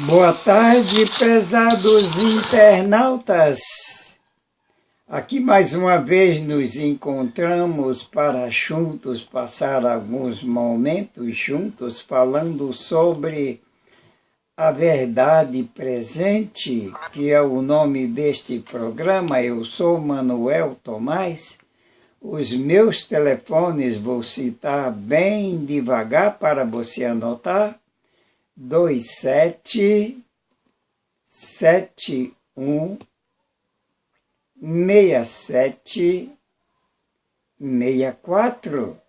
Boa tarde, prezados internautas. Aqui mais uma vez nos encontramos para juntos passar alguns momentos juntos falando sobre a verdade presente, que é o nome deste programa. Eu sou Manuel Tomás. Os meus telefones vou citar bem devagar para você anotar. 2771 6764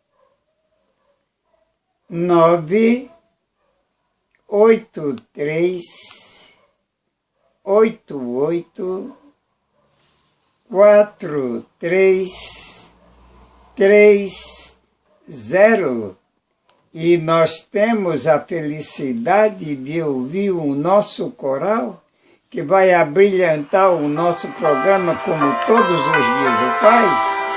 983 88 4330. E nós temos a felicidade de ouvir o nosso coral, que vai abrilhantar o nosso programa como todos os dias o faz.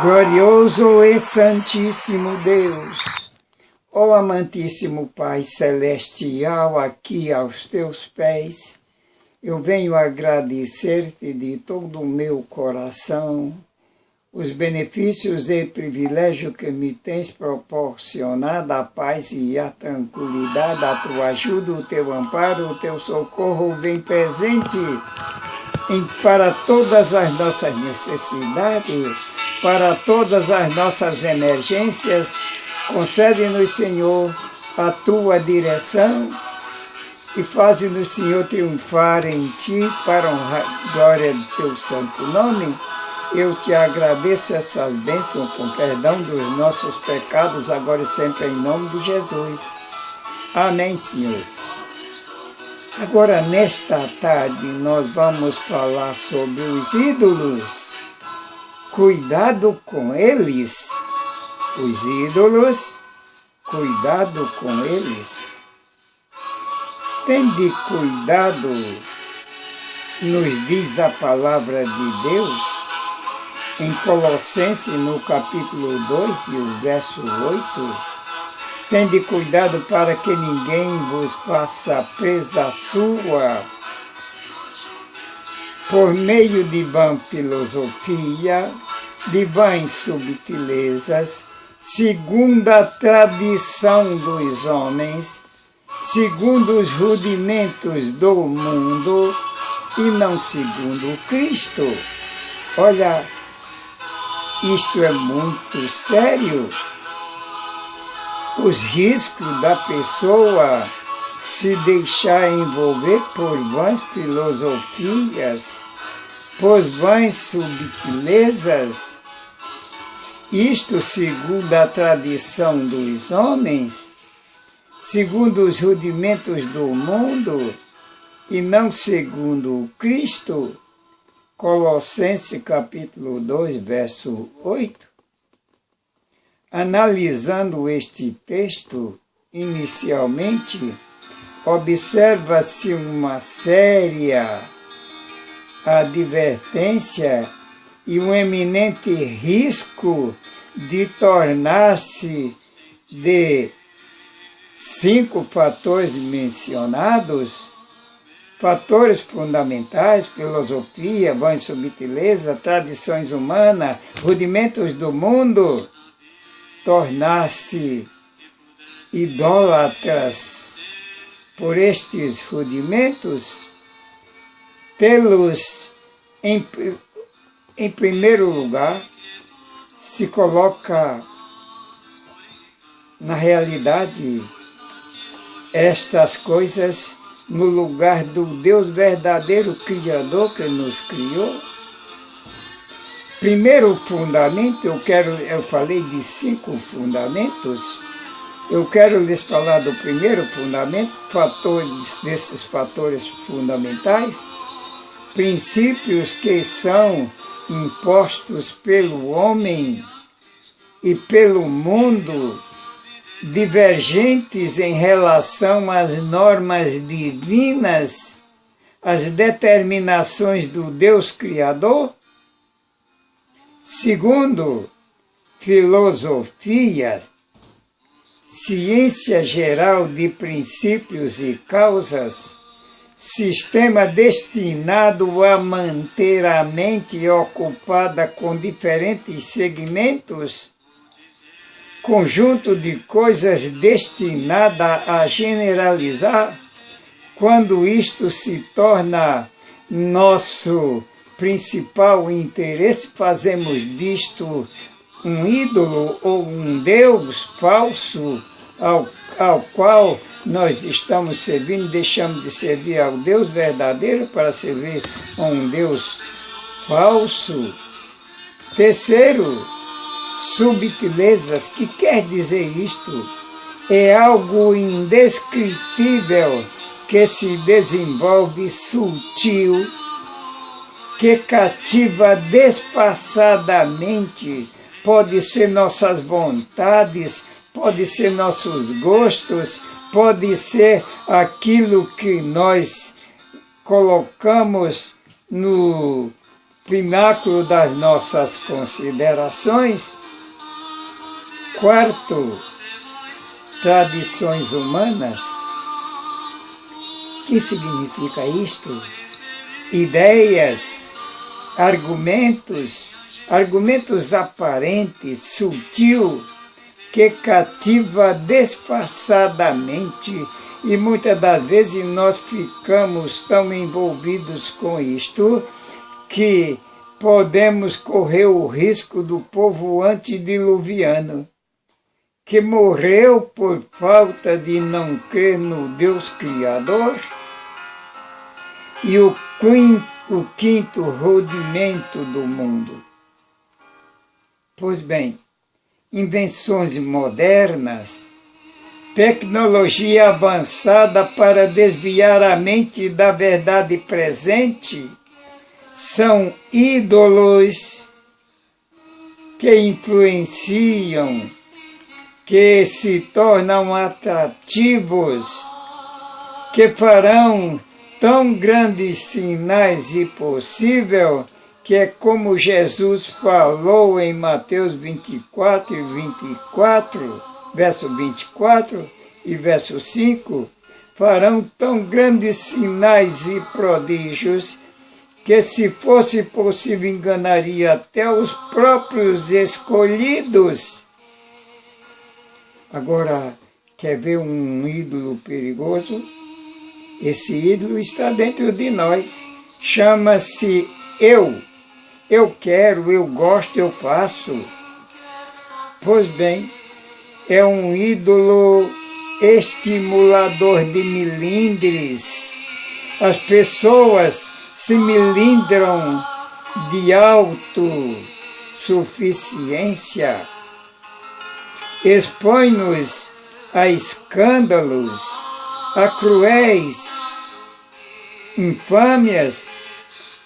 Glorioso e Santíssimo Deus, ó amantíssimo Pai Celestial, aqui aos teus pés, eu venho agradecer-te de todo o meu coração os benefícios e privilégios que me tens proporcionado, a paz e a tranquilidade, a tua ajuda, o teu amparo, o teu socorro bem presente para todas as nossas necessidades, para todas as nossas emergências. Concede-nos, Senhor, a tua direção e faze-nos, Senhor, triunfar em ti para honrar a glória do teu santo nome. Eu te agradeço essas bênçãos com perdão dos nossos pecados, agora e sempre em nome de Jesus. Amém, Senhor. Agora, nesta tarde, nós vamos falar sobre os ídolos. Cuidado com eles. Os ídolos, cuidado com eles. Tende cuidado, nos diz a palavra de Deus, em Colossenses, no capítulo 2 e o verso 8, tende cuidado para que ninguém vos faça presa sua, por meio de vã filosofia, de vãs subtilezas, segundo a tradição dos homens, segundo os rudimentos do mundo, e não segundo Cristo. Olha, isto é muito sério. Os riscos da pessoa se deixar envolver por vãs filosofias, por vãs subtilezas, isto segundo a tradição dos homens, segundo os rudimentos do mundo, e não segundo Cristo. Colossenses capítulo 2, verso 8. Analisando este texto, inicialmente, observa-se uma séria advertência e um eminente risco de tornar-se de 5 fatores mencionados, fatores fundamentais: filosofia, vãs subtileza, tradições humanas, rudimentos do mundo, tornar-se idólatras por estes rudimentos, tê-los em primeiro lugar, se coloca na realidade estas coisas no lugar do Deus verdadeiro Criador que nos criou. Primeiro fundamento, eu falei de 5 fundamentos, eu quero lhes falar do primeiro fundamento, desses fatores fundamentais, princípios que são impostos pelo homem e pelo mundo, divergentes em relação às normas divinas, às determinações do Deus Criador. Segundo, filosofia, ciência geral de princípios e causas, sistema destinado a manter a mente ocupada com diferentes segmentos, conjunto de coisas destinada a generalizar. Quando isto se torna nosso principal interesse, fazemos disto um ídolo ou um Deus falso ao qual nós estamos servindo, deixamos de servir ao Deus verdadeiro para servir a um Deus falso. Terceiro, subtilezas. Que quer dizer isto? É algo indescritível que se desenvolve sutil, que cativa disfarçadamente. Pode ser nossas vontades, pode ser nossos gostos, pode ser aquilo que nós colocamos pináculo das nossas considerações. Quarto, tradições humanas. O que significa isto? Ideias, argumentos aparentes, sutil, que cativa disfarçadamente, e muitas das vezes nós ficamos tão envolvidos com isto que podemos correr o risco do povo antediluviano, que morreu por falta de não crer no Deus Criador. E o quinto rudimento do mundo. Pois bem, invenções modernas, tecnologia avançada para desviar a mente da verdade presente, são ídolos que influenciam, que se tornam atrativos, que farão tão grandes sinais e possível, que é como Jesus falou em Mateus 24 e 24, verso 24 e verso 5, farão tão grandes sinais e prodígios que, se fosse possível, enganaria até os próprios escolhidos. Agora, quer ver um ídolo perigoso? Esse ídolo está dentro de nós. Chama-se eu. Eu quero, eu gosto, eu faço. Pois bem, é um ídolo estimulador de milindres. As pessoas se milindram de autossuficiência. Expõe-nos a escândalos, a cruéis infâmias,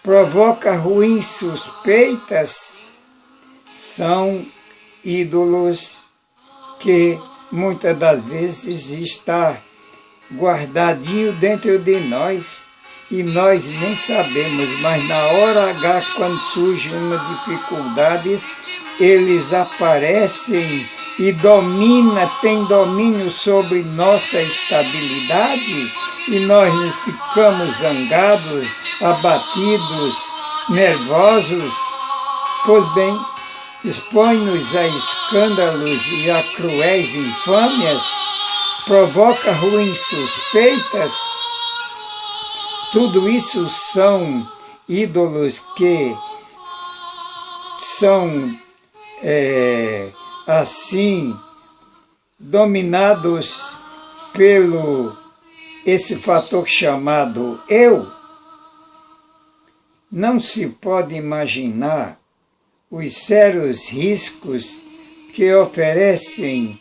provoca ruins suspeitas. São ídolos que muitas das vezes está guardadinho dentro de nós e nós nem sabemos, mas na hora H, quando surge uma dificuldade, eles aparecem e têm domínio sobre nossa estabilidade, e nós nos ficamos zangados, abatidos, nervosos. Pois bem, expõe-nos a escândalos e a cruéis infâmias, provoca ruins suspeitas. Tudo isso são ídolos que são assim dominados pelo esse fator chamado eu. Não se pode imaginar os sérios riscos que oferecem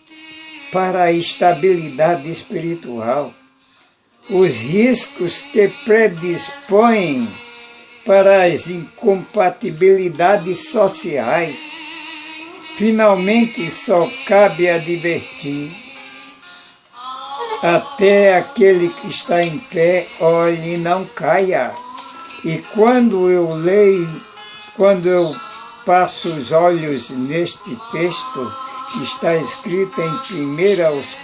para a estabilidade espiritual, os riscos que predispõem para as incompatibilidades sociais. Finalmente, só cabe advertir: até aquele que está em pé, olhe e não caia. E quando eu passo os olhos neste texto, que está escrito em 1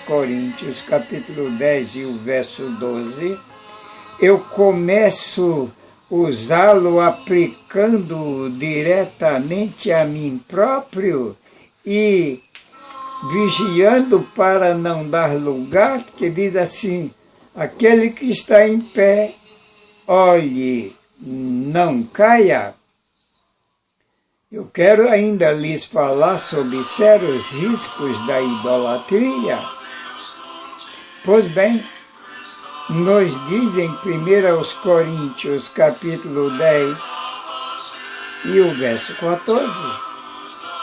Coríntios, capítulo 10 e o verso 12, eu começo a usá-lo aplicando diretamente a mim próprio e vigiando para não dar lugar, que diz assim: aquele que está em pé, olhe, não caia. Eu quero ainda lhes falar sobre sérios riscos da idolatria. Pois bem, nos diz em 1 Coríntios, capítulo 10 e o verso 14,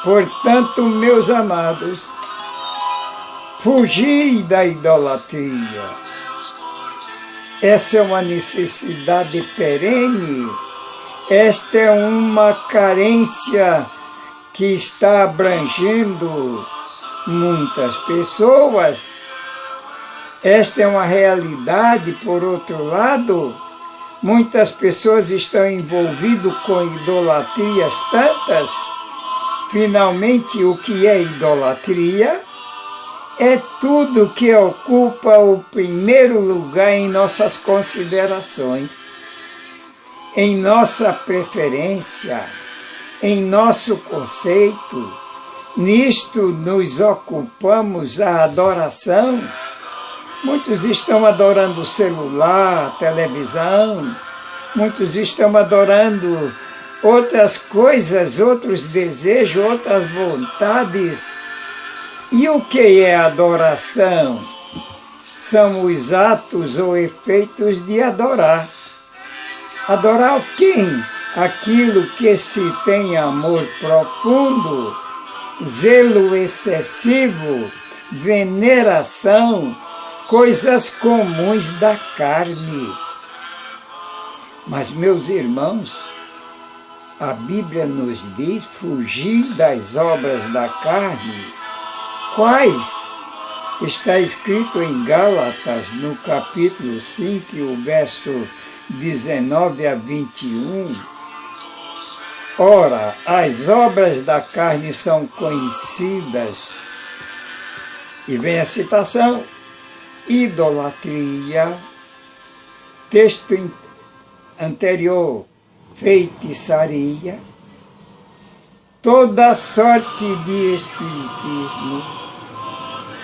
portanto, meus amados, fugi da idolatria. Essa é uma necessidade perene. Esta é uma carência que está abrangendo muitas pessoas. Esta é uma realidade, por outro lado, Muitas pessoas estão envolvidas com idolatrias tantas. Finalmente, o que é idolatria? É tudo que ocupa o primeiro lugar em nossas considerações, em nossa preferência, em nosso conceito. Nisto nos ocupamos a adoração. Muitos estão adorando o celular, a televisão, muitos estão adorando outras coisas, outros desejos, outras vontades. E o que é adoração? São os atos ou efeitos de adorar. Adorar quem? Aquilo que se tem amor profundo, zelo excessivo, veneração, coisas comuns da carne. Mas, meus irmãos, a Bíblia nos diz fugir das obras da carne. Quais? Está escrito em Gálatas, no capítulo 5, o verso 19 a 21. Ora, as obras da carne são conhecidas. E vem a citação: idolatria, texto anterior, feitiçaria, toda sorte de espiritismo,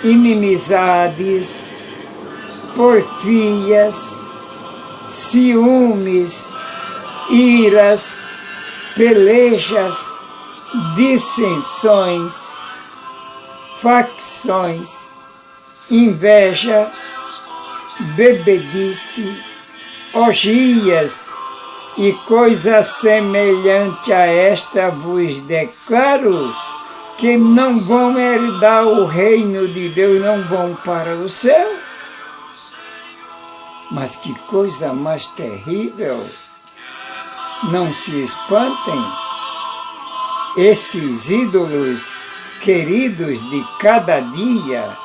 inimizades, porfias, ciúmes, iras, pelejas, dissensões, facções, inveja, bebedice, orgias e coisa semelhante a esta vos declaro, que não vão herdar o reino de Deus, não vão para o céu. Mas que coisa mais terrível! Não se espantem. Esses ídolos queridos de cada dia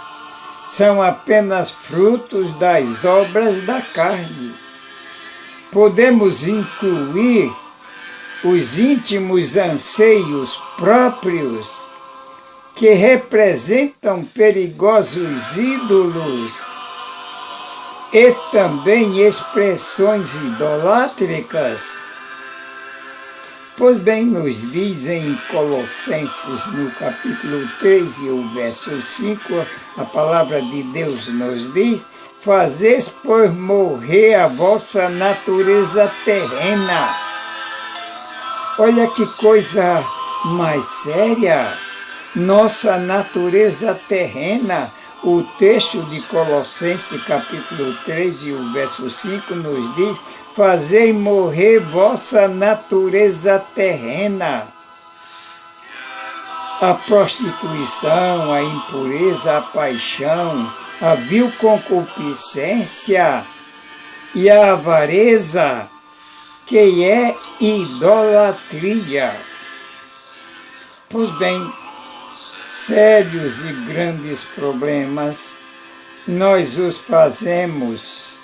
são apenas frutos das obras da carne. Podemos incluir os íntimos anseios próprios que representam perigosos ídolos e também expressões idolátricas. Pois bem, nos diz em Colossenses, no capítulo 3 e o verso 5, a palavra de Deus nos diz: fazeis, pois, morrer a vossa natureza terrena. Olha que coisa mais séria! Nossa natureza terrena. O texto de Colossenses, capítulo 3 e o verso 5, nos diz: fazei morrer vossa natureza terrena. A prostituição, a impureza, a paixão, a vil concupiscência e a avareza, que é idolatria. Pois bem, sérios e grandes problemas nós os fazemos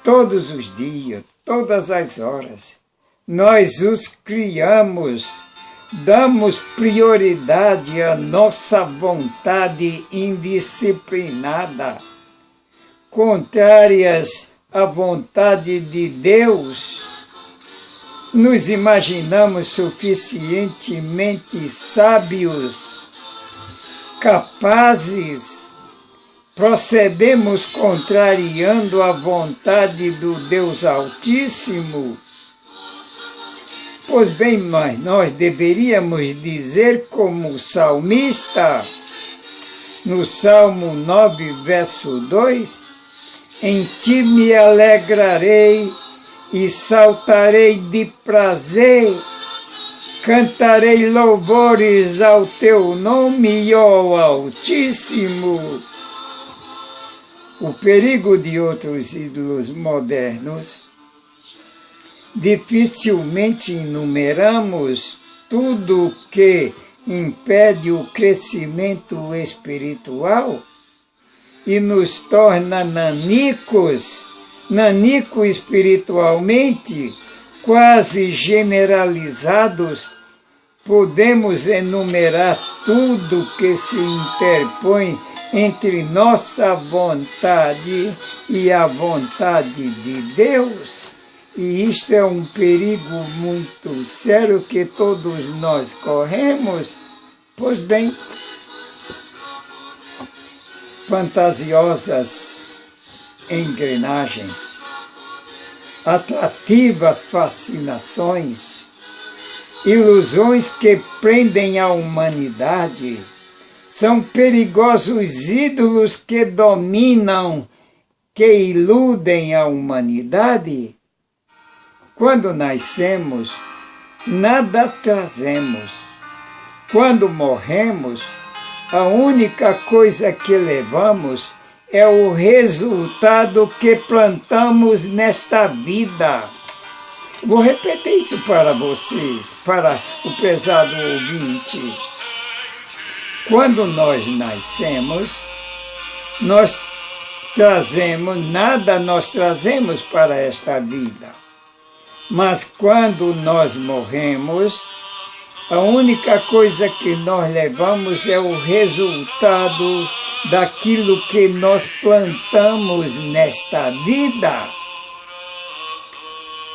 todos os dias, todas as horas. Nós os criamos, damos prioridade à nossa vontade indisciplinada, contrárias à vontade de Deus. Nos imaginamos suficientemente sábios, capazes, procedemos contrariando a vontade do Deus Altíssimo. Pois bem, mas nós deveríamos dizer como o salmista, no Salmo 9, verso 2, em ti me alegrarei e saltarei de prazer, cantarei louvores ao teu nome, ó Altíssimo. O perigo de outros ídolos modernos, dificilmente enumeramos tudo que impede o crescimento espiritual e nos torna nanicos nanico espiritualmente, quase generalizados, podemos enumerar tudo que se interpõe entre nossa vontade e a vontade de Deus. E isto é um perigo muito sério que todos nós corremos. Pois bem, fantasiosas engrenagens, atrativas fascinações, ilusões que prendem a humanidade, são perigosos ídolos que dominam, que iludem a humanidade. Quando nascemos, nada trazemos. Quando morremos, a única coisa que levamos é o resultado que plantamos nesta vida. Vou repetir isso para vocês, para o prezado ouvinte. Quando nós nascemos, nós trazemos para esta vida. Mas quando nós morremos, a única coisa que nós levamos é o resultado daquilo que nós plantamos nesta vida.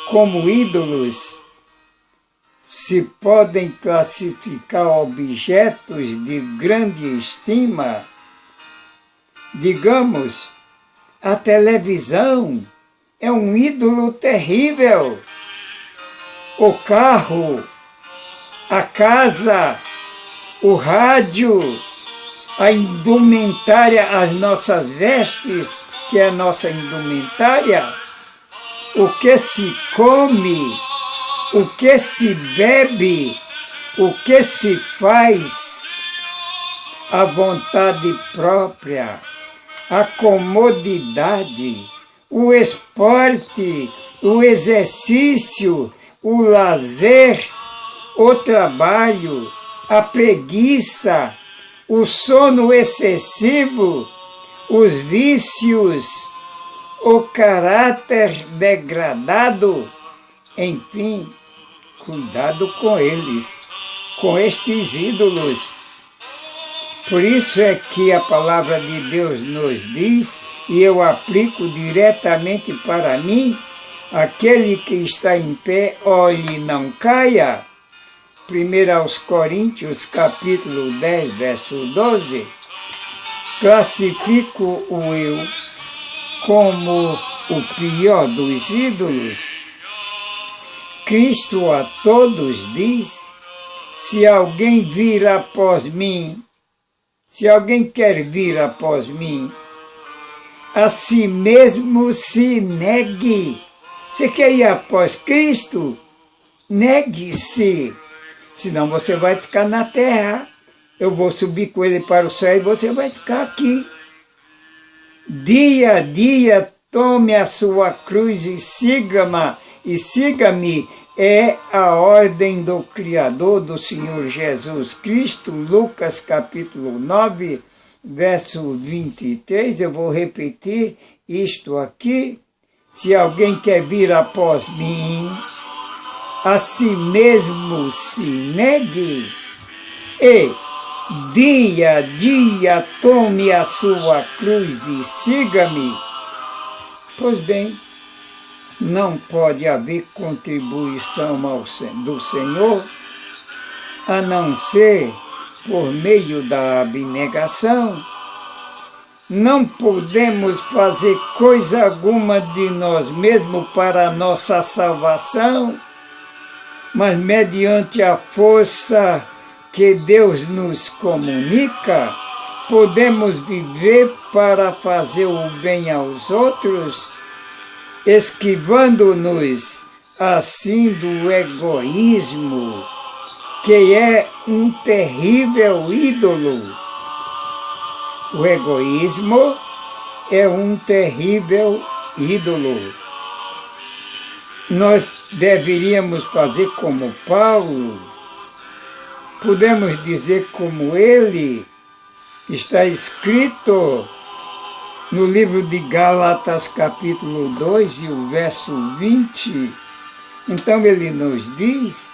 Como ídolos, se podem classificar objetos de grande estima. Digamos, a televisão é um ídolo terrível. O carro, a casa, o rádio, a indumentária, as nossas vestes, que é a nossa indumentária, o que se come, o que se bebe, o que se faz, a vontade própria, a comodidade, o esporte, o exercício, o lazer, o trabalho, a preguiça, o sono excessivo, os vícios, o caráter degradado, enfim, cuidado com eles, com estes ídolos. Por isso é que a palavra de Deus nos diz, e eu aplico diretamente para mim, aquele que está em pé, olhe e não caia. 1 aos Coríntios, capítulo 10, verso 12. Classifico o eu como o pior dos ídolos. Cristo a todos diz, se alguém vir após mim, se alguém quer vir após mim, a si mesmo se negue. Você quer ir após Cristo? Negue-se. Senão você vai ficar na terra. Eu vou subir com ele para o céu e você vai ficar aqui. Dia a dia, tome a sua cruz e siga-me. É a ordem do Criador, do Senhor Jesus Cristo, Lucas capítulo 9, verso 23. Eu vou repetir isto aqui. Se alguém quer vir após mim, a si mesmo se negue e dia a dia tome a sua cruz e siga-me. Pois bem, não pode haver contribuição do Senhor a não ser por meio da abnegação. Não podemos fazer coisa alguma de nós mesmos para a nossa salvação, mas mediante a força que Deus nos comunica, podemos viver para fazer o bem aos outros, esquivando-nos assim do egoísmo, que é um terrível ídolo. O egoísmo é um terrível ídolo. Nós deveríamos fazer como Paulo, podemos dizer como ele, está escrito no livro de Gálatas, capítulo 2, e o verso 20, então ele nos diz: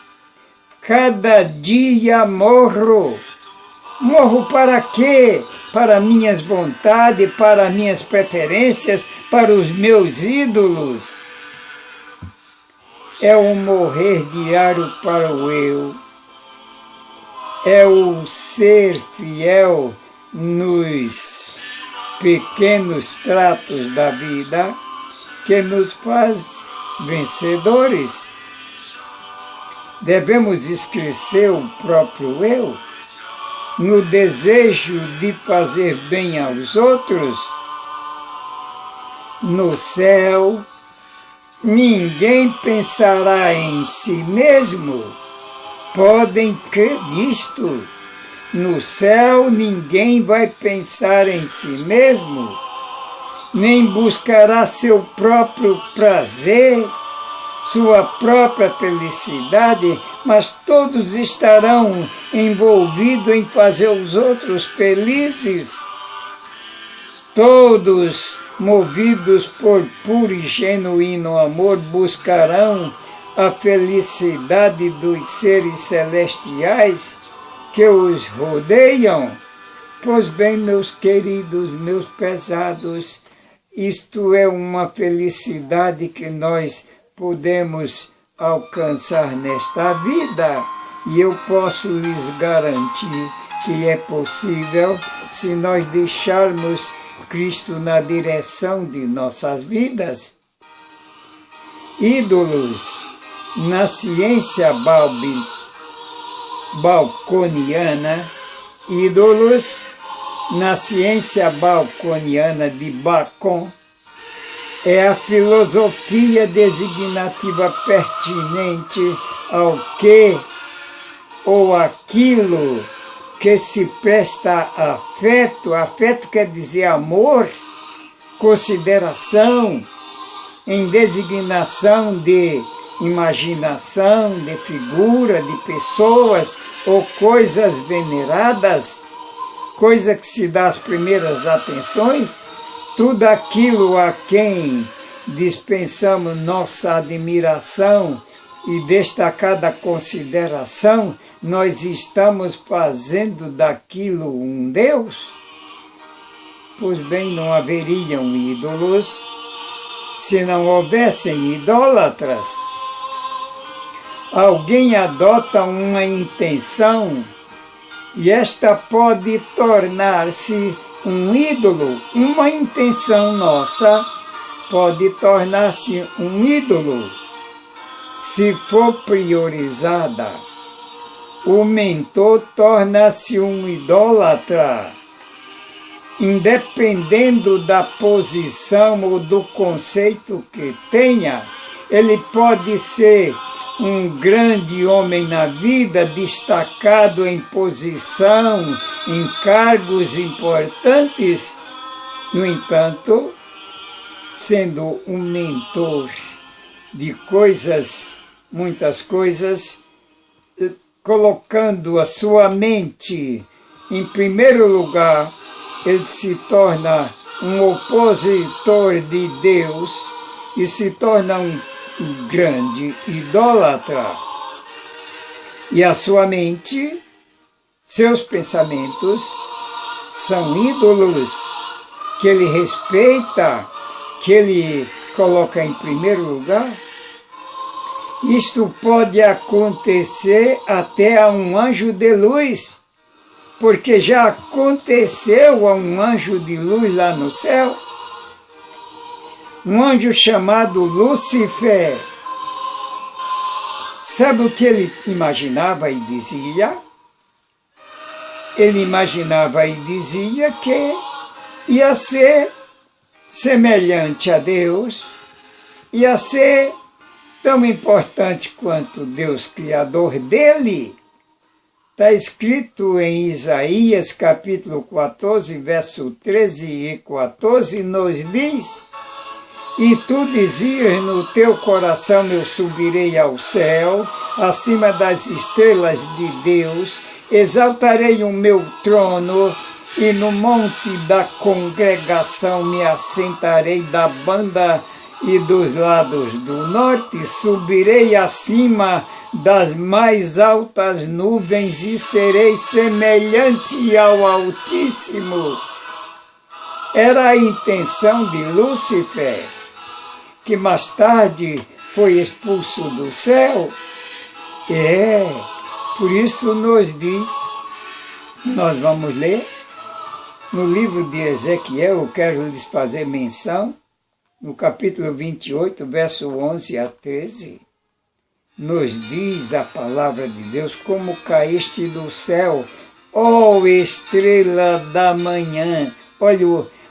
cada dia morro. Morro para quê? Para minhas vontades, para minhas preferências, para os meus ídolos. É o morrer diário para o eu. É o ser fiel nos pequenos tratos da vida que nos faz vencedores. Devemos esquecer o próprio eu no desejo de fazer bem aos outros. No céu, ninguém pensará em si mesmo. Podem crer nisto. No céu, ninguém vai pensar em si mesmo, nem buscará seu próprio prazer, sua própria felicidade, mas todos estarão envolvidos em fazer os outros felizes. Todos, movidos por puro e genuíno amor, buscarão a felicidade dos seres celestiais que os rodeiam. Pois bem, meus queridos, meus pesados, isto é uma felicidade que nós podemos alcançar nesta vida, e eu posso lhes garantir que é possível se nós deixarmos Cristo na direção de nossas vidas. Ídolos na ciência balconiana, ídolos na ciência balconiana de Bacon, é a filosofia designativa pertinente ao que ou aquilo que se presta afeto. Afeto quer dizer amor, consideração, em designação de imaginação, de figura, de pessoas ou coisas veneradas, coisa que se dá as primeiras atenções. Tudo aquilo a quem dispensamos nossa admiração e destacada consideração, nós estamos fazendo daquilo um Deus? Pois bem, não haveriam ídolos se não houvessem idólatras. Alguém adota uma intenção e esta pode tornar-se um ídolo. Uma intenção nossa pode tornar-se um ídolo se for priorizada. O mentor torna-se um idólatra, independendo da posição ou do conceito que tenha. Ele pode ser um grande homem na vida, destacado em posição, em cargos importantes. No entanto, sendo um mentor de coisas, muitas coisas, colocando a sua mente em primeiro lugar, ele se torna um opositor de Deus e se torna um grande idólatra. E a sua mente, seus pensamentos, são ídolos que ele respeita, que ele coloca em primeiro lugar. Isto pode acontecer até a um anjo de luz, porque já aconteceu a um anjo de luz lá no céu. Um anjo chamado Lúcifer. Sabe o que ele imaginava e dizia? Ele imaginava e dizia que ia ser semelhante a Deus, ia ser tão importante quanto Deus, Criador dele. Está escrito em Isaías, capítulo 14, verso 13 e 14, nos diz: e tu dizias no teu coração, eu subirei ao céu, acima das estrelas de Deus, exaltarei o meu trono e no monte da congregação me assentarei da banda e dos lados do norte, subirei acima das mais altas nuvens e serei semelhante ao Altíssimo. Era a intenção de Lúcifer, que mais tarde foi expulso do céu. Por isso nos diz, nós vamos ler, no livro de Ezequiel, eu quero lhes fazer menção, no capítulo 28, verso 11 a 13, nos diz a palavra de Deus: como caíste do céu, ó estrela da manhã. Olha,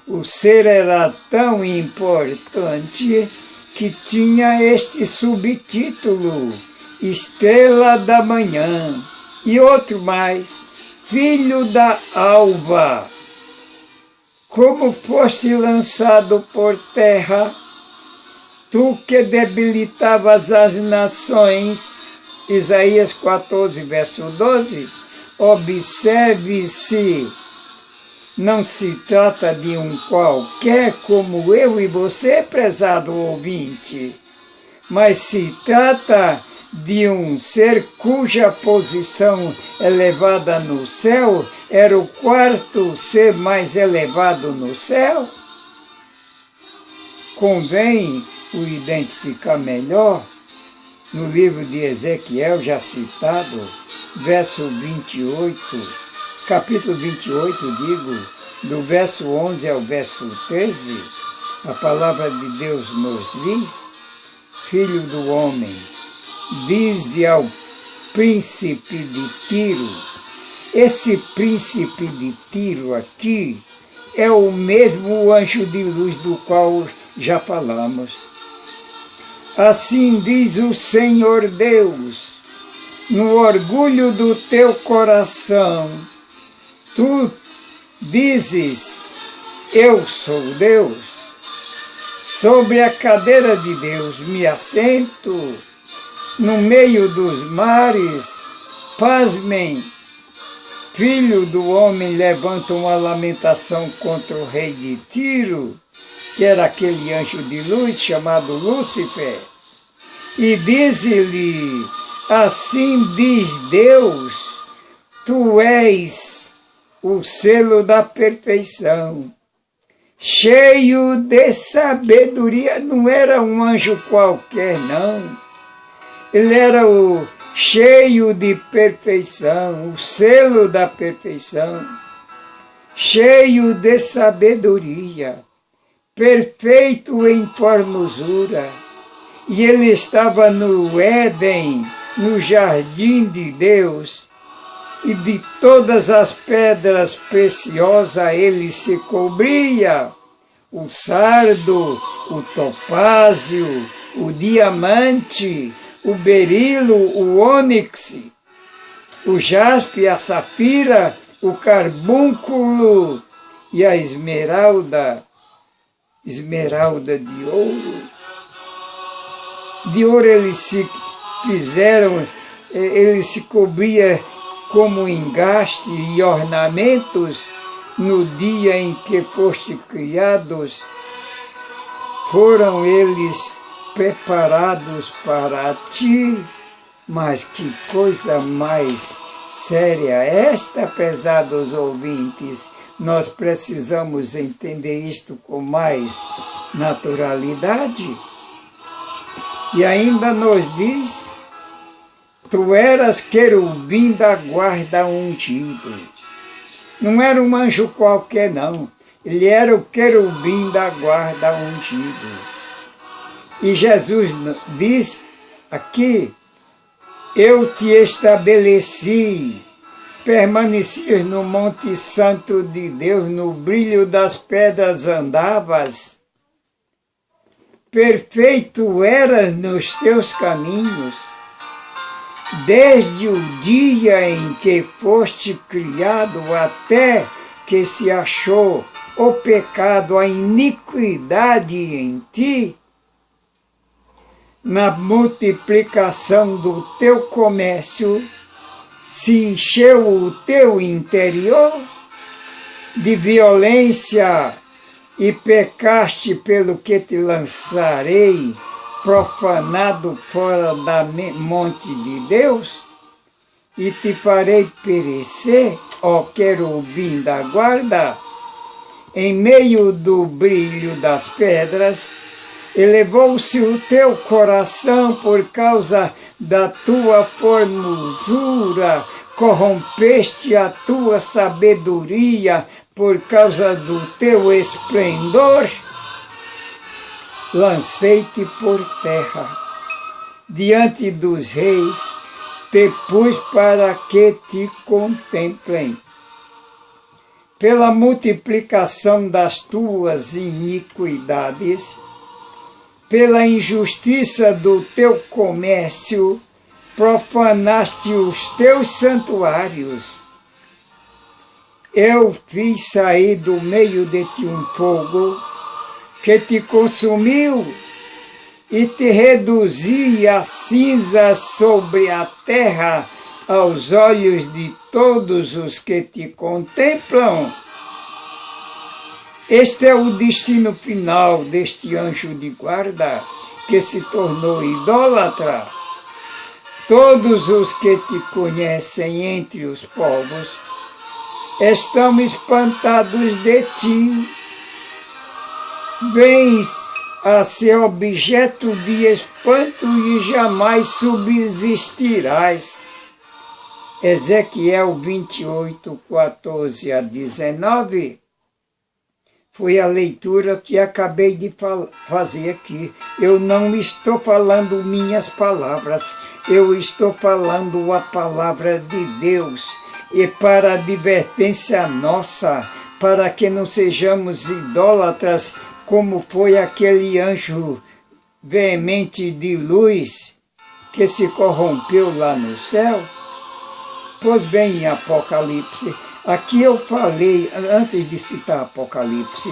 o ser era tão importante que tinha este subtítulo, Estrela da Manhã. E outro mais, Filho da Alva, como foste lançado por terra, tu que debilitavas as nações. Isaías 14, verso 12. Observe-se, não se trata de um qualquer como eu e você, prezado ouvinte, mas se trata de um ser cuja posição elevada no céu era o quarto ser mais elevado no céu. Convém o identificar melhor no livro de Ezequiel, já citado, verso 28, capítulo 28, do verso 11 ao verso 13, a palavra de Deus nos diz: Filho do homem, dize ao príncipe de Tiro. Esse príncipe de Tiro aqui é o mesmo anjo de luz do qual já falamos. Assim diz o Senhor Deus: no orgulho do teu coração, tu dizes, eu sou Deus. Sobre a cadeira de Deus me assento, no meio dos mares, pasmem. Filho do homem levanta uma lamentação contra o rei de Tiro, que era aquele anjo de luz chamado Lúcifer, e diz-lhe, assim diz Deus, tu és o selo da perfeição, cheio de sabedoria. Não era um anjo qualquer, não. Ele era o cheio de perfeição, o selo da perfeição, cheio de sabedoria, perfeito em formosura. E ele estava no Éden, no jardim de Deus, e de todas as pedras preciosas ele se cobria: o sardo, o topázio, o diamante, o berilo, o ônix, o jaspe, a safira, o carbúnculo e a esmeralda de ouro. De ouro eles se fizeram, eles se cobriam como engaste e ornamentos. No dia em que foste criados, foram eles preparados para ti. Mas que coisa mais séria esta, pesados ouvintes. Nós precisamos entender isto com mais naturalidade. E ainda nos diz, tu eras querubim da guarda ungido. Não era um anjo qualquer, não. Ele era o querubim da guarda ungido. E Jesus diz aqui, eu te estabeleci, permanecias no Monte Santo de Deus, no brilho das pedras andavas, perfeito eras nos teus caminhos, desde o dia em que foste criado até que se achou o pecado, a iniquidade em ti. Na multiplicação do teu comércio, se encheu o teu interior, de violência, e pecaste pelo que te lançarei, profanado fora da monte de Deus? E te farei perecer, ó querubim da guarda, em meio do brilho das pedras. Elevou-se o teu coração por causa da tua formosura, corrompeste a tua sabedoria por causa do teu esplendor. Lancei-te por terra, diante dos reis, te pus para que te contemplem. Pela multiplicação das tuas iniquidades, pela injustiça do teu comércio, profanaste os teus santuários. Eu fiz sair do meio de ti um fogo que te consumiu e te reduzi a cinza sobre a terra aos olhos de todos os que te contemplam. Este é o destino final deste anjo de guarda que se tornou idólatra. Todos os que te conhecem entre os povos estão espantados de ti. Vens a ser objeto de espanto e jamais subsistirás. Ezequiel 28, 14 a 19. Foi a leitura que acabei de fazer aqui. Eu não estou falando minhas palavras, eu estou falando a palavra de Deus. E para advertência nossa, para que não sejamos idólatras, como foi aquele anjo veemente de luz que se corrompeu lá no céu. Pois bem, em Apocalipse, aqui eu falei, antes de citar Apocalipse,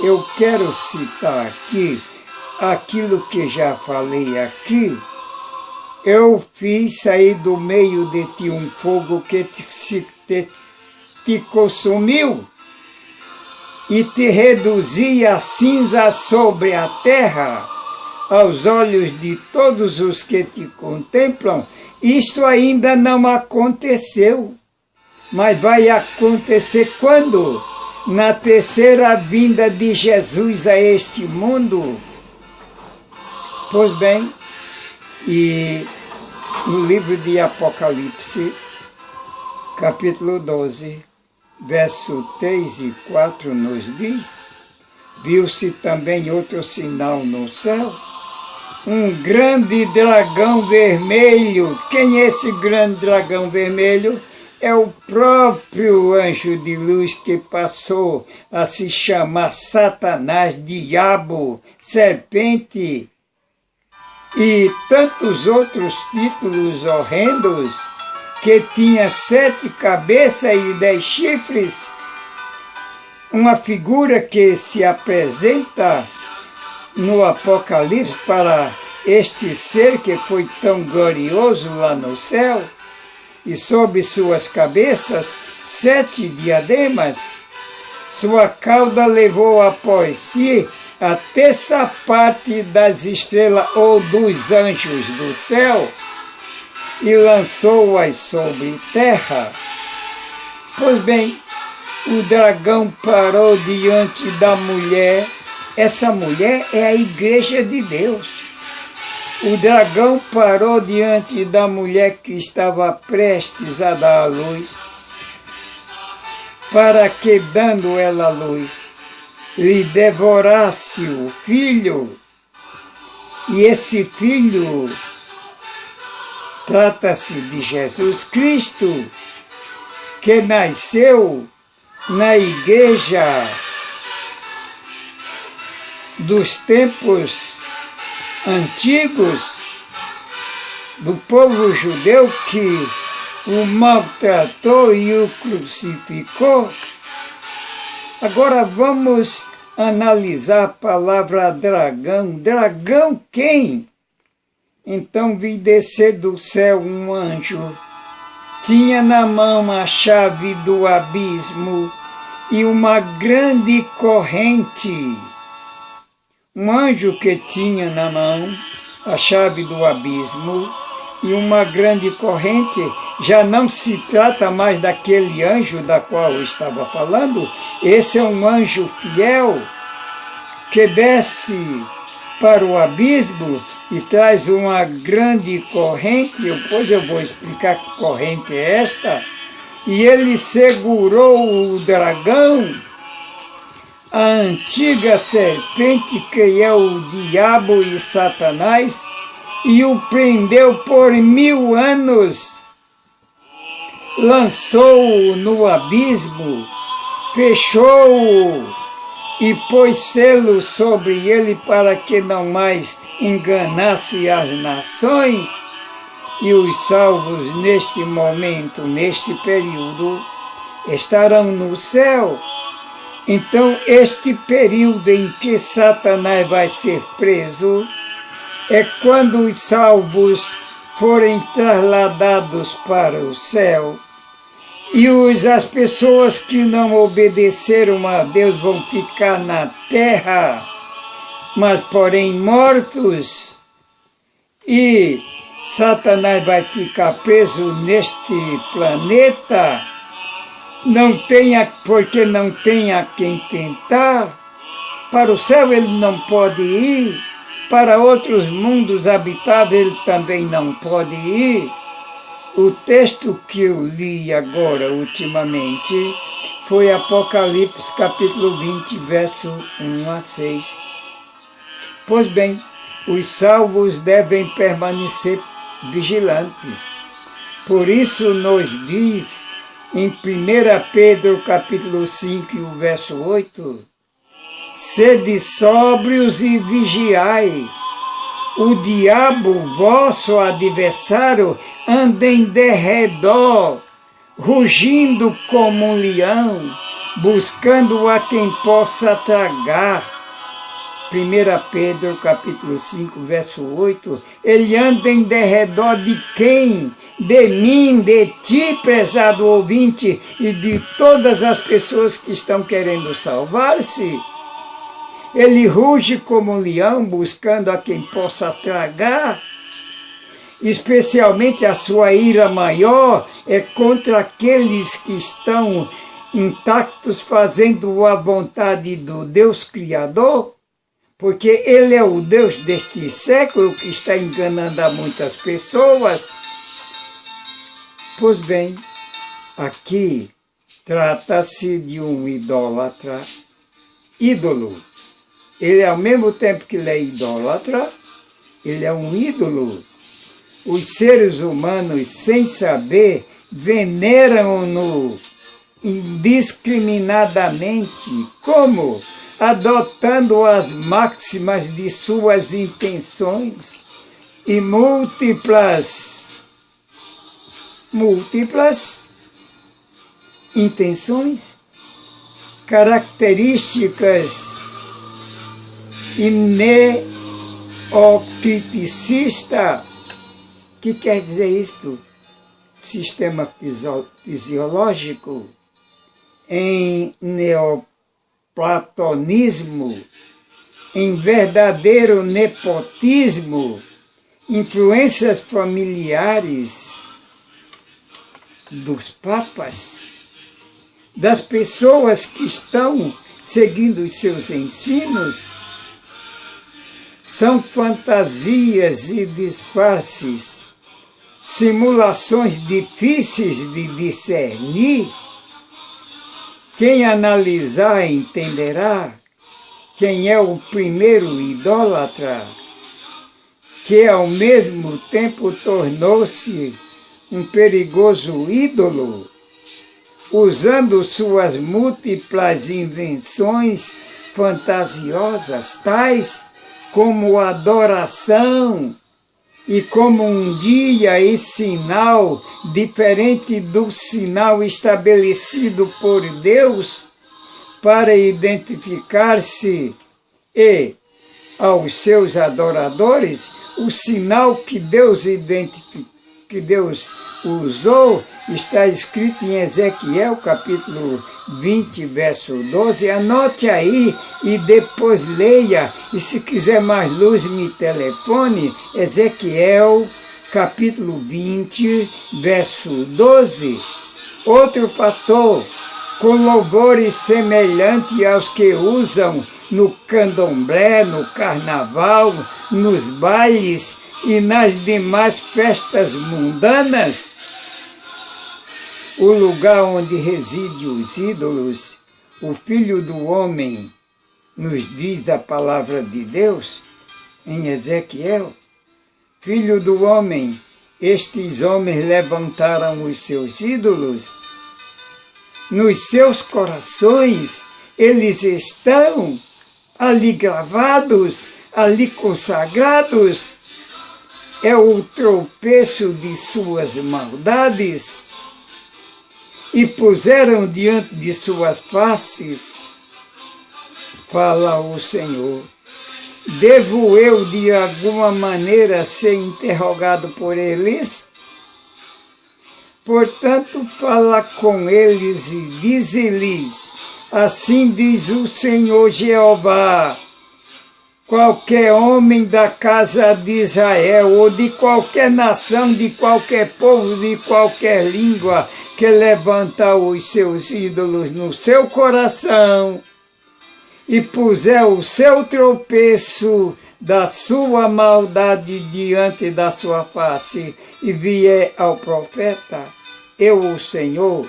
eu quero citar aqui aquilo que já falei aqui. Eu fiz sair do meio de ti um fogo que te consumiu e te reduzi a cinza sobre a terra, aos olhos de todos os que te contemplam. Isto ainda não aconteceu. Mas vai acontecer quando? Na terceira vinda de Jesus a este mundo. Pois bem, e no livro de Apocalipse, capítulo 12, verso 3 e 4 nos diz: viu-se também outro sinal no céu, um grande dragão vermelho. Quem é esse grande dragão vermelho? É o próprio anjo de luz que passou a se chamar Satanás, diabo, serpente e tantos outros títulos horrendos, que tinha 7 cabeças e 10 chifres. Uma figura que se apresenta no Apocalipse para este ser que foi tão glorioso lá no céu. E sobre suas cabeças 7 diademas, sua cauda levou após si a terça parte das estrelas ou dos anjos do céu e lançou-as sobre terra. Pois bem, o dragão parou diante da mulher. Essa mulher é a igreja de Deus. O dragão parou diante da mulher que estava prestes a dar a luz, para que, dando ela a luz, lhe devorasse o filho. E esse filho trata-se de Jesus Cristo, que nasceu na igreja dos tempos antigos, do povo judeu que o maltratou e o crucificou. Agora vamos analisar a palavra dragão. Dragão quem? Então vi descer do céu um anjo, tinha na mão a chave do abismo e uma grande corrente. Um anjo que tinha na mão a chave do abismo e uma grande corrente. Já não se trata mais daquele anjo da qual eu estava falando. Esse é um anjo fiel que desce para o abismo e traz uma grande corrente. Depois eu vou explicar que corrente é esta. E ele segurou o dragão, a antiga serpente, que é o diabo e Satanás, e o prendeu por 1000 anos. Lançou-o no abismo, fechou-o e pôs selo sobre ele para que não mais enganasse as nações. E os salvos neste momento, neste período, estarão no céu. Então, este período em que Satanás vai ser preso é quando os salvos forem trasladados para o céu. E as pessoas que não obedeceram a Deus vão ficar na terra, mas porém mortos. E Satanás vai ficar preso neste planeta, porque não tem a quem tentar. Para o céu ele não pode ir, para outros mundos habitáveis ele também não pode ir. O texto que eu li agora, ultimamente, foi Apocalipse, capítulo 20, verso 1 a 6. Pois bem, os salvos devem permanecer vigilantes. Por isso nos diz em 1 Pedro capítulo 5, o verso 8, sede sóbrios e vigiai. O diabo, vosso adversário, anda em derredor, rugindo como um leão, buscando a quem possa tragar. 1 Pedro capítulo 5, verso 8, ele anda em derredor de quem? De mim, de ti, prezado ouvinte, e de todas as pessoas que estão querendo salvar-se. Ele ruge como um leão, buscando a quem possa tragar. Especialmente a sua ira maior é contra aqueles que estão intactos, fazendo a vontade do Deus Criador. Porque ele é o Deus deste século que está enganando a muitas pessoas. Pois bem, aqui trata-se de um idólatra, ídolo. Ele, ao mesmo tempo que ele é idólatra, ele é um ídolo. Os seres humanos, sem saber, veneram-no indiscriminadamente. Como? Adotando as máximas de suas intenções e múltiplas intenções, características e neocriticista. O que quer dizer isto? Sistema fisiológico em neoplatonismo, em verdadeiro nepotismo, influências familiares dos papas, das pessoas que estão seguindo os seus ensinos. São fantasias e disfarces, simulações difíceis de discernir. Quem analisar entenderá quem é o primeiro idólatra, que ao mesmo tempo tornou-se um perigoso ídolo, usando suas múltiplas invenções fantasiosas, tais como adoração e como um dia e sinal diferente do sinal estabelecido por Deus para identificar-se e aos seus adoradores, o sinal que Deus que Deus usou, está escrito em Ezequiel, capítulo 20, verso 12. Anote aí e depois leia. E se quiser mais luz, me telefone. Ezequiel, capítulo 20, verso 12. Outro fator, com louvores semelhantes aos que usam no candomblé, no carnaval, nos bailes e nas demais festas mundanas, o lugar onde residem os ídolos, o Filho do Homem, nos diz a palavra de Deus, em Ezequiel, Filho do Homem, estes homens levantaram os seus ídolos, nos seus corações eles estão ali gravados, ali consagrados, é o tropeço de suas maldades, e puseram diante de suas faces, fala o Senhor, devo eu de alguma maneira ser interrogado por eles? Portanto, fala com eles e dize-lhes, assim diz o Senhor Jeová, qualquer homem da casa de Israel, ou de qualquer nação, de qualquer povo, de qualquer língua, que levanta os seus ídolos no seu coração e puser o seu tropeço da sua maldade diante da sua face e vier ao profeta, eu, o Senhor,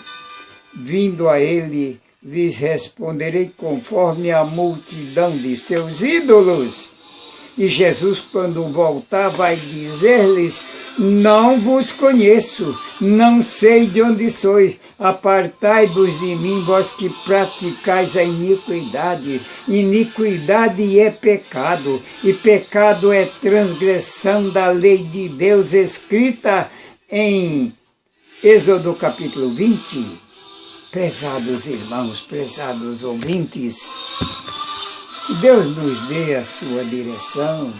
vindo a ele, lhes responderei conforme a multidão de seus ídolos. E Jesus, quando voltar, vai dizer-lhes, não vos conheço, não sei de onde sois, apartai-vos de mim, vós que praticais a iniquidade. Iniquidade é pecado, e pecado é transgressão da lei de Deus, escrita em Êxodo capítulo 20. Prezados irmãos, prezados ouvintes, que Deus nos dê a sua direção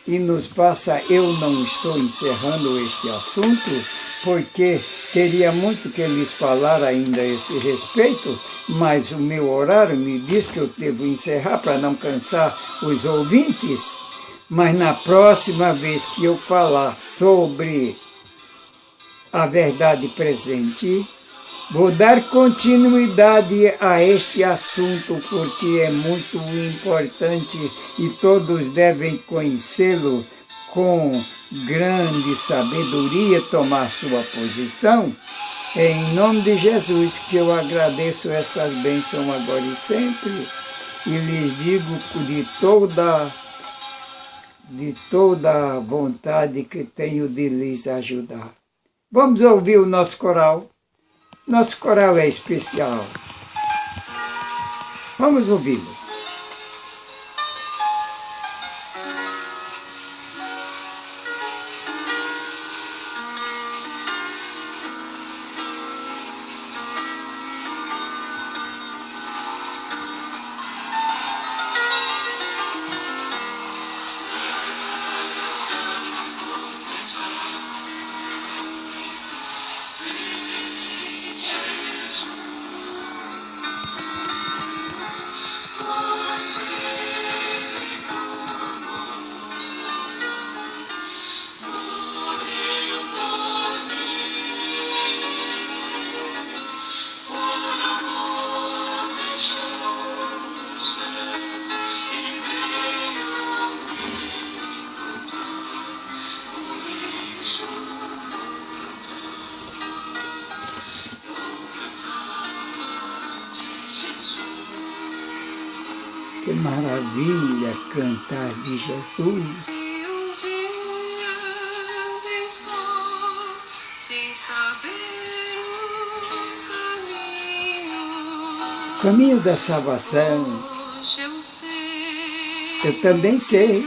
e nos faça, eu não estou encerrando este assunto, porque teria muito que lhes falar ainda a esse respeito, mas o meu horário me diz que eu devo encerrar para não cansar os ouvintes, mas na próxima vez que eu falar sobre a verdade presente, vou dar continuidade a este assunto porque é muito importante e todos devem conhecê-lo com grande sabedoria, tomar sua posição. É em nome de Jesus que eu agradeço essas bênçãos agora e sempre e lhes digo de toda a vontade que tenho de lhes ajudar. Vamos ouvir o nosso coral. Nosso coral é especial. Vamos ouvi-lo. Que maravilha cantar de Jesus. Se um dia vem só, sem saber o Caminho da salvação, hoje eu sei. eu também sei.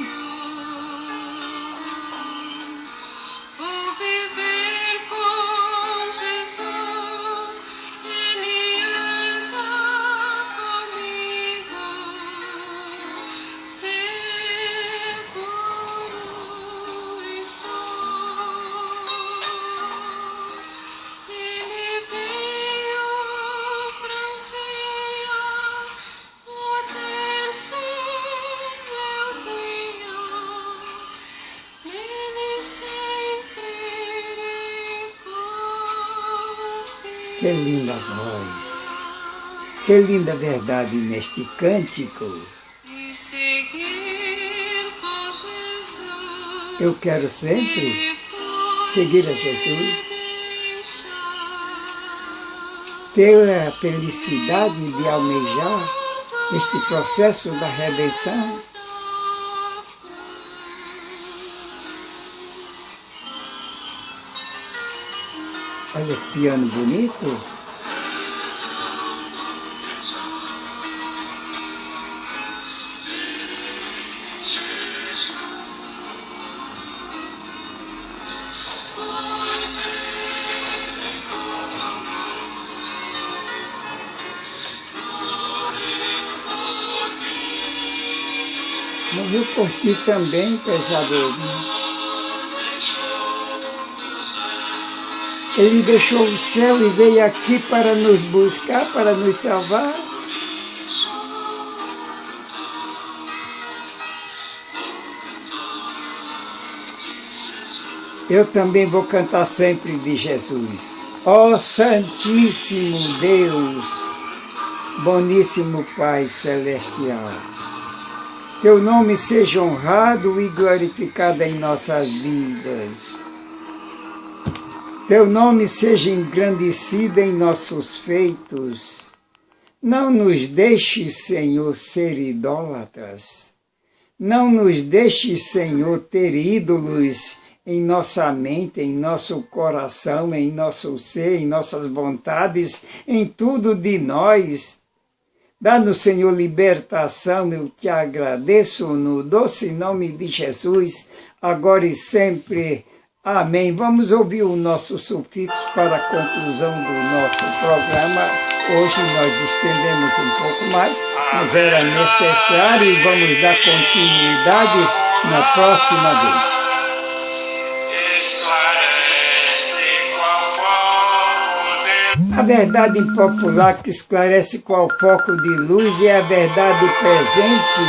Vou viver com Jesus, Ele anda comigo, seguro estou. Que linda voz, que linda verdade neste cântico. E seguir com Jesus. Eu quero sempre Depois seguir a de Jesus, deixar ter a felicidade de almejar este processo da redenção. Olha que piano bonito. Morreu por ti também, prezado ouvinte. Ele deixou o céu e veio aqui para nos buscar, para nos salvar. Eu também vou cantar sempre de Jesus. Ó Santíssimo Deus, boníssimo Pai Celestial, teu nome seja honrado e glorificado em nossas vidas. Teu nome seja engrandecido em nossos feitos. Não nos deixes, Senhor, ser idólatras. Não nos deixes, Senhor, ter ídolos em nossa mente, em nosso coração, em nosso ser, em nossas vontades, em tudo de nós. Dá-nos, Senhor, libertação, eu te agradeço no doce nome de Jesus, agora e sempre. Amém. Vamos ouvir o nosso sufixo para a conclusão do nosso programa. Hoje nós estendemos um pouco mais, mas era necessário e vamos dar continuidade na próxima vez. A verdade impopular que esclarece qual foco de luz é a verdade presente.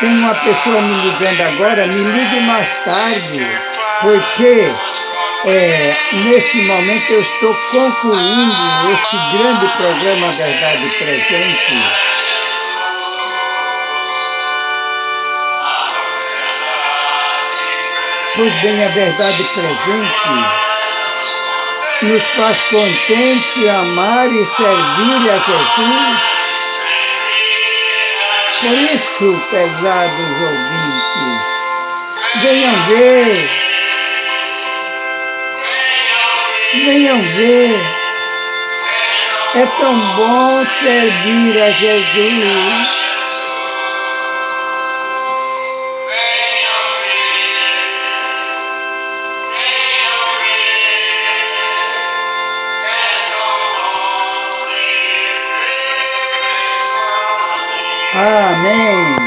Tem uma pessoa me ligando agora, me ligue mais tarde, porque nesse momento eu estou concluindo este grande programa Verdade Presente. Pois bem, a verdade presente nos faz contente amar e servir a Jesus. Por isso, pesados ouvintes, venham ver, é tão bom servir a Jesus. Amém.